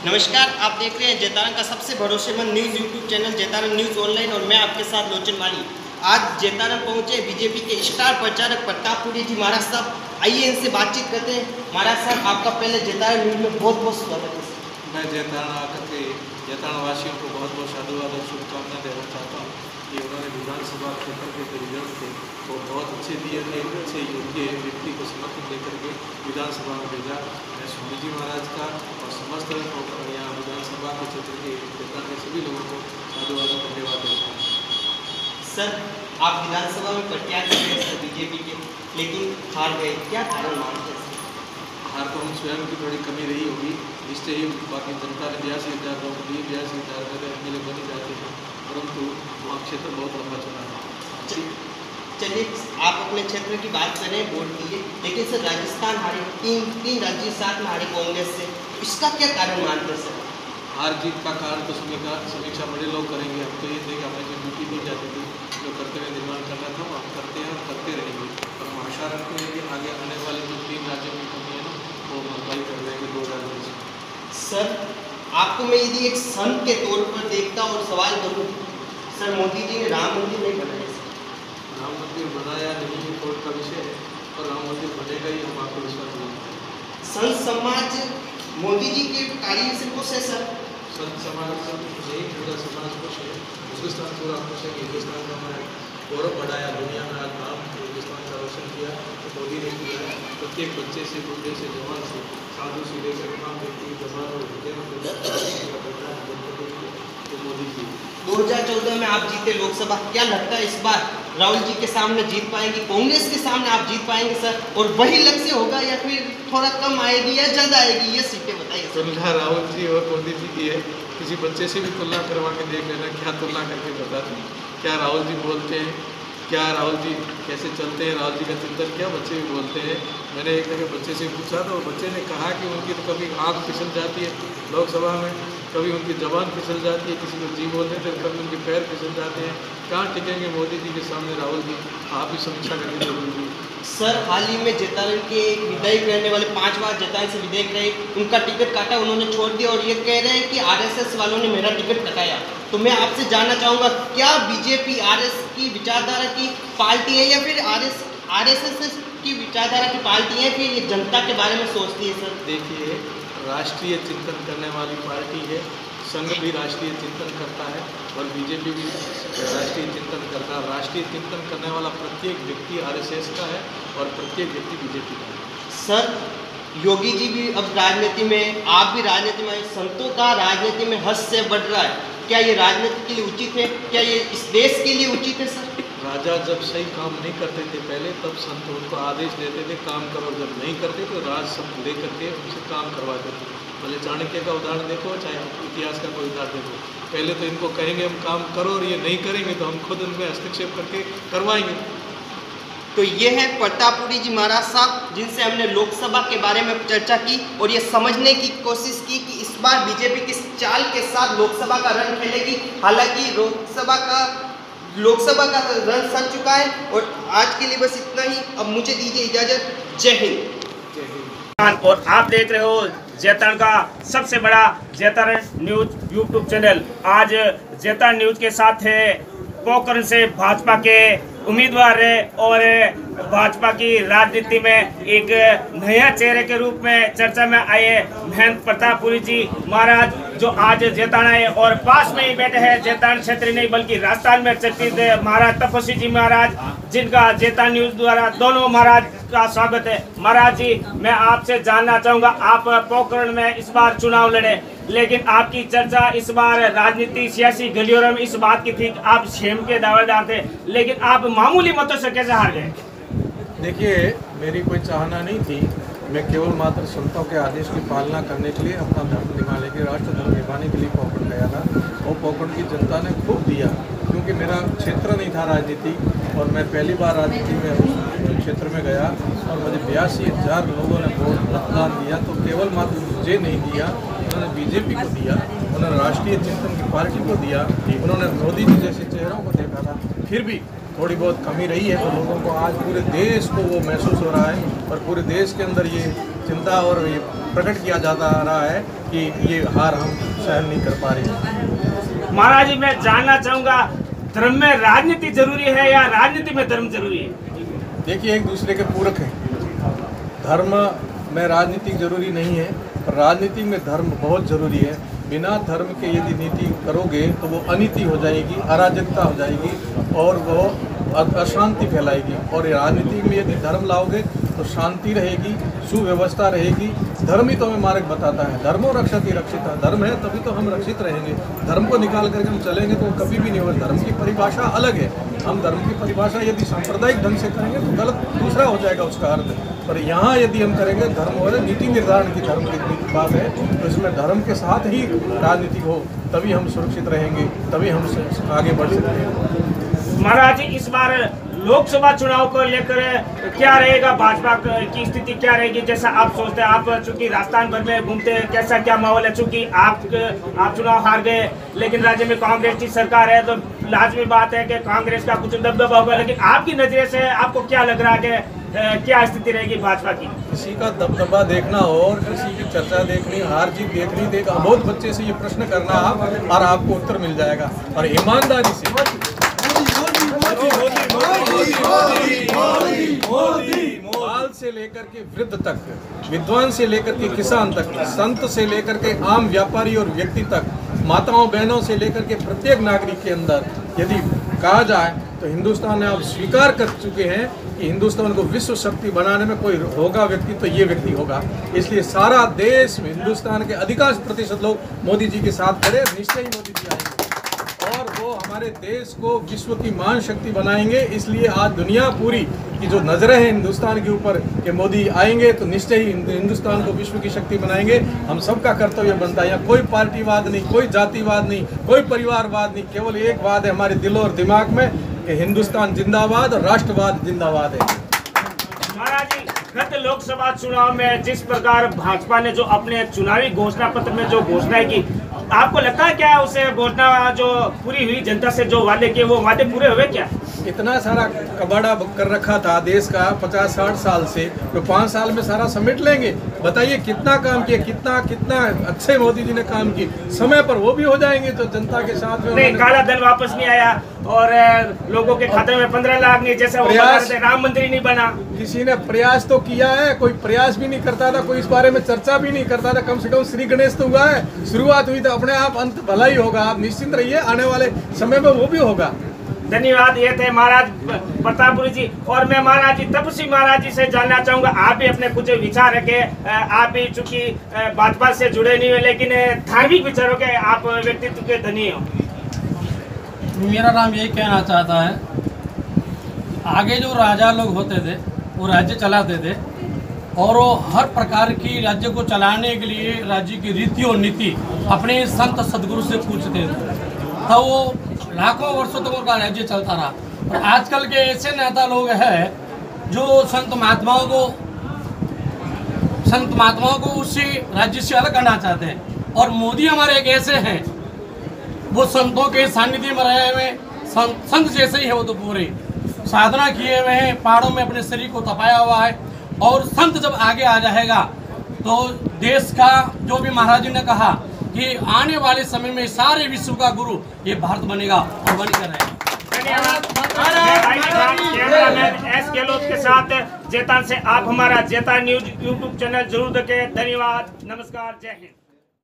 नमस्कार, आप देख रहे हैं जैतारण का सबसे भरोसेमंद news YouTube channel Jaitaran news online और मैं आपके साथ लोचन वाली। आज जैतारण पहुंचे बीजेपी के स्टार प्रचारक प्रतापपुरी जी महाराज साहब। आइए इनसे बातचीत करते हैं। महाराज साहब, आपका पहले जैतारण न्यूज़ में बहुत बहुत स्वागत है। मैं जैतारण आकर के जैतारण वासियों को बहुत बहुत साधुवाद और शुभकामनाएं देना चाहता हूँ कि उन्होंने विधानसभा क्षेत्र के जो रिजल्ट थे वो बहुत अच्छे दिए थे। अच्छे योग्य व्यक्ति को समर्थन देकर के विधानसभा में भेजा। मैं स्वामी जी महाराज का और समस्त यहाँ विधानसभा के क्षेत्र के जैतारण के सभी लोगों को साधुवाद और धन्यवाद देता हूँ। सर, आप विधानसभा में प्रत्याशी थे सर बीजेपी के, लेकिन हार गए, क्या कारण मानते हैं? हार तो हम स्वयं की थोड़ी कमी रही होगी, जिससे ही बाकी जनता ने 82,000 वोट दिए, 82,000 में MLA बन जाते हैं, परंतु वहाँ क्षेत्र बहुत लंबा चला है। चलिए, आप अपने क्षेत्र की बात करें, वोट दिए, लेकिन सर राजस्थान हारे, तीन राज्य साथ में हारे कांग्रेस से, इसका क्या कारण मानते हैं सर? हार जीत का कारण तो समीक्षा बड़े लोग करेंगे। हम तो ये थे कि हमें जो ड्यूटी दी जाती थी, जो कर्तव्य निर्माण करना था, हम करते हैं और करते रहेंगे। और हम आशा रखते हैं कि आगे आने वाले जो 3 राज्यों की कमी है ना, वो भरपाई कर देंगे 2020 में। सर, आपको मैं यदि एक संत के तौर पर देखता और सवाल करूँ, सर मोदी जी ने राम मंदिर नहीं बनाया। राम मंदिर बनाया नहीं, ये कोर्ट का विषय है, और राम मंदिर बनेगा ही, हम आपको विश्वास दिलाते हैं। संत समाज मोदी जी के कार्य से खुश है सर? संत समाज नहीं, पूरा समाज खुश है, हिंदुस्तान पूरा खुश है कि हिंदुस्तान का हमारा गौरव बढ़ाया, दुनिया में आज नाम हिंदुस्तान का रोशन किया तो मोदी ने किया है। प्रत्येक बच्चे से, बूढ़े से, जवान से, साधु से लेकर तमाम व्यक्ति जवान और तो मोदी जी 2014 में आप जीते लोकसभा, क्या लगता है इस बार राहुल जी के सामने जीत पाएंगे, कांग्रेस के सामने आप जीत पाएंगे सर? और वही लक्ष्य होगा या फिर थोड़ा कम आएगी या ज़्यादा आएगी, ये सीटें बताइए। तुलना राहुल जी और मोदी जी की है, किसी बच्चे से भी तुलना करवा के देख लेना, क्या तुलना करके बताते हैं, क्या राहुल जी बोलते हैं, क्या राहुल जी कैसे चलते हैं, राहुल जी का चिंतन क्या बच्चे भी बोलते हैं। मैंने एक जगह बच्चे से पूछा तो बच्चे ने कहा कि उनकी तो कभी आँख फिसल जाती है लोकसभा में, कभी उनकी जबान फिसल जाती है, किसी को जी बोलते थे, कभी उनके पैर फिसल जाते हैं। कहाँ टिकेंगे मोदी जी के सामने राहुल जी? आप ही समीक्षा करके जरूरी है। सर, हाल ही में जैतारण के एक विधायक रहने वाले 5 बार जैतारण से विधायक रहे, उनका टिकट काटा, उन्होंने छोड़ दिया और ये कह रहे हैं कि आरएसएस वालों ने मेरा टिकट कटाया। तो मैं आपसे जानना चाहूँगा, क्या बीजेपी आरएस की विचारधारा की पार्टी है या फिर आरएसएस की विचारधारा की पार्टी है, फिर ये जनता के बारे में सोचती है सर? देखिए, राष्ट्रीय चिंतन करने वाली पार्टी है, संघ भी राष्ट्रीय चिंतन करता है और बीजेपी भी राष्ट्रीय चिंतन करता है। राष्ट्रीय चिंतन करने वाला प्रत्येक व्यक्ति आरएसएस का है और प्रत्येक व्यक्ति बीजेपी का है। सर, योगी जी भी अब राजनीति में, आप भी राजनीति में, संतों का राजनीति में हद से बढ़ रहा है, क्या ये राजनीति के लिए उचित है? क्या ये इस देश के लिए उचित है सर? राजा जब सही काम नहीं करते थे पहले, तब संत उनको आदेश देते थे काम करो, जब नहीं करते तो राज संत ले करके उनसे काम करवाते थे। भले चाणक्य का उदाहरण देखो, चाहे इतिहास का कोई उदाहरण देखो, पहले तो इनको कहेंगे हम काम करो और ये नहीं करेंगे तो हम खुद उनमें हस्तक्षेप करके करवाएंगे। तो ये है प्रतापपुरी जी महाराज साहब, जिनसे हमने लोकसभा के बारे में चर्चा की और ये समझने की कोशिश की कि इस बार बीजेपी किस चाल के साथ लोकसभा का रंग खेलेगी। हालांकि लोकसभा का रंग सज चुका है। और आज के लिए बस इतना ही, अब मुझे दीजिए इजाज़त। जय हिंद। और आप देख रहे हो जैतारण का सबसे बड़ा जैतारण न्यूज यूट्यूब चैनल। आज जैतारण न्यूज के साथ है पोखरण से भाजपा के उम्मीदवार है और भाजपा की राजनीति में एक नया चेहरे के रूप में चर्चा में आए महंत प्रतापपुरी जी महाराज, जो आज जैतारण आए और पास में ही बैठे हैं। जैतारण क्षेत्र नहीं बल्कि राजस्थान में चर्चित महाराज तपस्वी जी महाराज, जिनका जैतारण न्यूज द्वारा दोनों महाराज का स्वागत है। महाराज जी, मैं आपसे जानना चाहूँगा, आप पोखरण में इस बार चुनाव लड़े, लेकिन आपकी चर्चा इस बार राजनीति सियासी गलियों में इस बात की थी कि आप क्षेम के दावेदार थे, लेकिन आप मामूली मतों से कैसे हार गए? देखिए, मेरी कोई चाहना नहीं थी, मैं केवल मात्र संतों के आदेश की पालना करने के लिए, अपना धर्म निभाने के लिए, राष्ट्र धर्म निभाने के लिए पोखरण गया था। और पोखरण की जनता ने खूब दिया, क्योंकि मेरा क्षेत्र नहीं था राजनीति और मैं पहली बार राजनीति में उस क्षेत्र में गया और मुझे 82,000 लोगों ने वोट मतदान दिया। तो केवल मात्र मुझे नहीं दिया, उन्होंने बीजेपी को दिया, उन्होंने राष्ट्रीय चिंतन की पार्टी को दिया, उन्होंने मोदी जी जैसे चेहरों को देखा था। फिर भी थोड़ी बहुत कमी रही है, तो लोगों को आज पूरे देश को वो महसूस हो रहा है और पूरे देश के अंदर ये चिंता और ये प्रकट किया जाता रहा है कि ये हार हम सहन नहीं कर पा रहे। महाराज जी, मैं जानना चाहूँगा, धर्म में राजनीति जरूरी है या राजनीति में धर्म जरूरी है? देखिए, एक दूसरे के पूरक हैं। धर्म में राजनीति जरूरी नहीं है, पर राजनीति में धर्म बहुत ज़रूरी है। बिना धर्म के यदि नीति करोगे तो वो अनीति हो जाएगी, अराजकता हो जाएगी और वो अशांति फैलाएगी। और राजनीति में यदि धर्म लाओगे तो शांति रहेगी, सुव्यवस्था रहेगी। धर्म ही तो हमें मार्ग बताता है। धर्मो रक्षति रक्षिता, धर्म है तभी तो हम रक्षित रहेंगे। धर्म को निकाल करके हम चलेंगे तो कभी भी नहीं होगा। धर्म की परिभाषा अलग है। हम धर्म की परिभाषा यदि सांप्रदायिक ढंग से करेंगे तो गलत दूसरा हो जाएगा उसका अर्थ। पर यहाँ यदि हम करेंगे धर्म और नीति निर्धारण की धर्म की बात है, तो इसमें धर्म के साथ ही राजनीति हो, तभी हम सुरक्षित रहेंगे, तभी हम आगे बढ़ सकते हैं। महाराज जी, इस बार लोकसभा चुनाव को लेकर क्या रहेगा, भाजपा की स्थिति क्या रहेगी? जैसा आप सोचते हैं, आप चूंकि राजस्थान भर में घूमते हैं, कैसा क्या माहौल है? चूंकि आप चुनाव हार गए, लेकिन राज्य में कांग्रेस की सरकार है, तो लाजमी बात है कि कांग्रेस का कुछ दबदबा होगा। लेकिन आपकी नजरिए से आपको क्या लग रहा है कि क्या स्थिति रहेगी भाजपा की? किसी का दबदबा देखना हो और किसी की चर्चा देखनी, हार जीत देखनी, बहुत बच्चे से ये प्रश्न करना आप, और आपको उत्तर मिल जाएगा। और ईमानदारी से बाल से लेकर के वृद्ध तक, विद्वान से लेकर के किसान तक, संत से लेकर के आम व्यापारी और व्यक्ति तक, माताओं बहनों से लेकर के प्रत्येक नागरिक के अंदर यदि कहा जाए तो हिंदुस्तान ने आप स्वीकार कर चुके हैं कि हिंदुस्तान को विश्व शक्ति बनाने में कोई होगा व्यक्ति तो ये व्यक्ति होगा। इसलिए सारा देश में हिंदुस्तान के अधिकांश प्रतिशत लोग मोदी जी के साथ खड़े, निश्चय ही मोदी जी आएंगे और वो हमारे देश को विश्व की महान शक्ति बनाएंगे। इसलिए आज दुनिया पूरी की जो नजरें हैं हिंदुस्तान के ऊपर कि मोदी आएंगे तो निश्चय ही हिंदुस्तान को विश्व की शक्ति बनाएंगे। हम सबका कर्तव्य बनता है। यहाँ कोई पार्टीवाद नहीं, कोई जातिवाद नहीं, कोई परिवारवाद नहीं, केवल एक बात है हमारे दिलों और दिमाग में कि हिंदुस्तान जिंदाबाद और राष्ट्रवाद जिंदाबाद है। महाराज जी, गत लोकसभा चुनाव में जिस प्रकार भाजपा ने जो अपने चुनावी घोषणा पत्र में जो घोषणाएं की, आपको लगता है क्या उसे घोषणा जो पूरी हुई, जनता से जो वादे किए वो वादे पूरे हुए क्या? इतना सारा कबाड़ा कर रखा था देश का 50-60 साल से, तो 5 साल में सारा समेट लेंगे? बताइए कितना काम किया, कितना अच्छे मोदी जी ने काम की। समय पर वो भी हो जाएंगे तो जनता के साथ में। नहीं, काला धन वापस नहीं आया और लोगों के खाते में 15 लाख नहीं, जैसे वो बता रहे थे, राम मंदिर नहीं बना। किसी ने प्रयास तो किया है, कोई प्रयास भी नहीं करता था, कोई इस बारे में चर्चा भी नहीं करता था। कम से कम श्री गणेश तो हुआ है, शुरुआत हुई तो अपने आप अंत भला ही होगा। आप निश्चिंत रहिए, आने वाले समय में वो भी होगा। धन्यवाद। ये थे महाराज प्रतापपुरी जी। और मैं महाराज जी तपस्वी महाराज जी से जानना चाहूंगा, आप भी अपने कुछ विचार रखें। आप भी चूंकि भाजपा से जुड़े नहीं हुए, लेकिन धार्मिक विचारों के आप व्यक्तित्व के धनी हो। मेरा नाम यही कहना चाहता है, आगे जो राजा लोग होते थे वो राज्य चलाते थे और वो हर प्रकार की राज्य को चलाने के लिए राज्य की रीति और नीति अपने संत सदगुरु से पूछते थे, तो वो लाखों वर्षों तक उनका राज्य चलता रहा। और आजकल के ऐसे नेता लोग हैं जो संत महात्माओं को उसी राज्य से अलग करना चाहते हैं। और मोदी हमारे एक ऐसे हैं, वो संतों के सानिध्य में रहे हुए संत जैसे ही है। वो तो पूरे साधना किए हुए हैं, पहाड़ों में अपने शरीर को तपाया हुआ है। और संत जब आगे आ जाएगा तो देश का, जो भी महाराज जी ने कहा कि आने वाले समय में सारे विश्व का गुरु ये भारत बनेगा और बनेगा रहेगा। एस गहलोत के साथ जेतान से आप हमारा जेतान न्यूज यूट्यूब चैनल जरूर देखें। धन्यवाद, नमस्कार, जय हिंद।